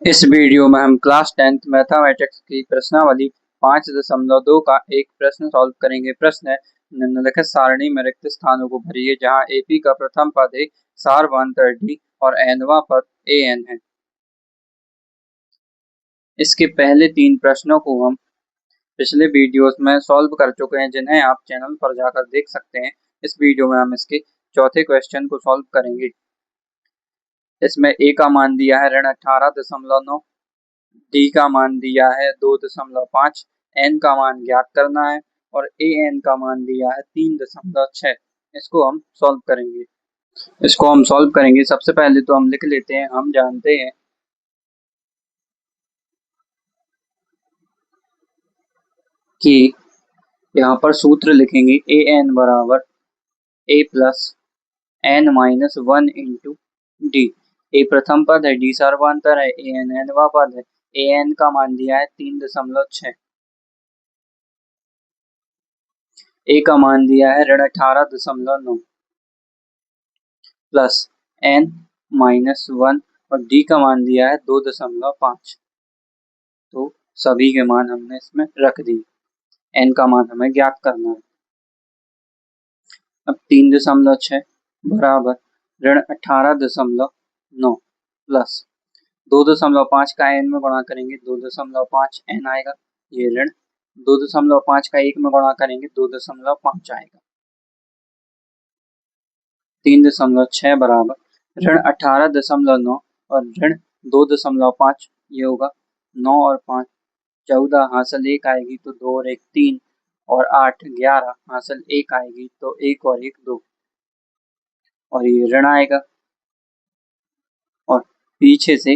इस वीडियो में हम क्लास 10th मैथमेटिक्स की प्रश्नावली 5.2 का एक प्रश्न सॉल्व करेंगे। प्रश्न है, निम्नलिखित सारणी में रिक्त स्थानों को भरिए जहां AP का प्रथम पद है सारवांतर D और nवां पद AN है। इसके पहले 3 प्रश्नों को हम पिछले वीडियोस में सॉल्व कर चुके हैं, जिन्हें आप चैनल पर जाकर देख सकते हैं। इस वीडियो में हम इसके चौथे क्वेश्चन को सॉल्व करेंगे। इसमें A का मान दिया है ऋण 18.9, D का मान दिया है 2.5, N का मान ज्ञात करना है और AN का मान दिया है 3.6। इसको हम सॉल्व करेंगे। सबसे पहले तो हम लिख लेते हैं, हम जानते हैं कि यहाँ पर सूत्र लिखेंगे AN बराबर A plus N-1 into D। A प्रथम पद है, D सर्वांतर है, AN nवां पद है, AN का मान दिया है 3.6, A का मान दिया है ऋण 18.9 प्लस N-1 और D का मान दिया है 2.5। तो सभी के मान हमने इसमें रख दिए। N का मान हमें ज्ञात करना है। अब 3.6 बराबर ऋण 18.9 प्लस 2.5 का N में गुणा करेंगे 2.5 N आएगा। ये ऋण 2.5 का 1 में गुणा करेंगे 2.5 आएगा। 3.6 बराबर ऋण 18.9 और ऋण 2.5, ये होगा 9 और 5 14, हासिल 1 आएगी तो 2 और 1 3 और 8 11, हासिल 1 आएगी तो 1 और 1 2 और ये ऋण आएगा। और पीछे से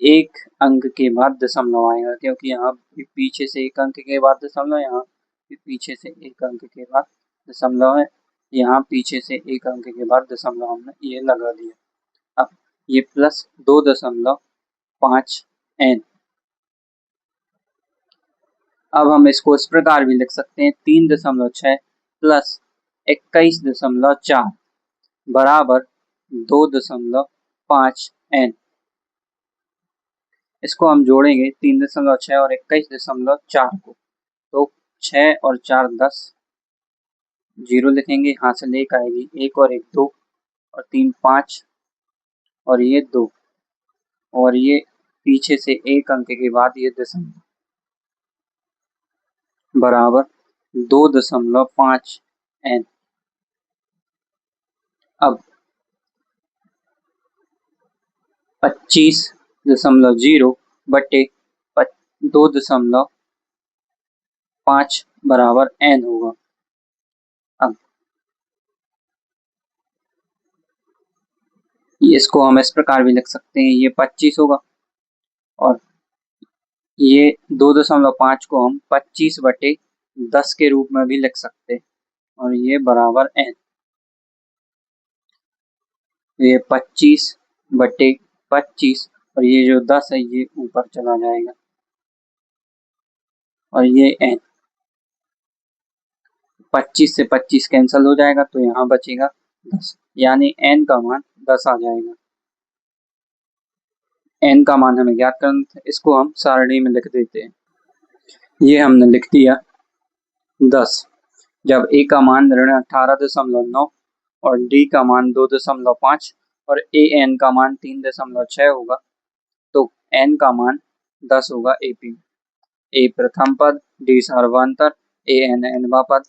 एक अंक के बाद दशमलव आएगा, क्योंकि यहाँ पीछे से एक अंक के बाद दशमलव, यहाँ पीछे से एक अंक के बाद दशमलव है, यहाँ पीछे से एक अंक के बाद दशमलव हमने ये लगा दिया। अब ये प्लस 2.5 N। अब हम इसको इस प्रकार भी लिख सकते हैं 3.6 प्लस 21.4 बराबर 2.5 N। इसको हम जोड़ेंगे 3.6 और 21.4 को, तो 6 और 4 10, 0 लिखेंगे, हासिल 1 आएगी, 1 और 1 2 और 3 5 और ये 2 और ये पीछे से एक अंक के बाद ये दशमलव बराबर 2.5 N। अब 25.0 बटे 2.5 बराबर N होगा। अब इसको हम इस प्रकार भी लिख सकते हैं, ये 25 होगा और ये 2.5 को हम 25 बटे 10 के रूप में भी लिख सकते हैं और ये बराबर N। ये 25 बटे 25 और ये जो 10 है ये ऊपर चला जाएगा और ये N। 25 से 25 कैंसिल हो जाएगा तो यहाँ बचेगा 10, यानी N का मान 10 आ जाएगा। N का मान हमें ज्ञात करना था, इसको हम सारणी में लिख देते हैं। ये हमने लिख दिया 10। जब A का मान ऋण 18.9 और D का मान 2.5 और AN का मान 3.6 होगा, तो N का मान 10 होगा AP। A प्रथम पद, D सर्वांतर, AN nवां पद,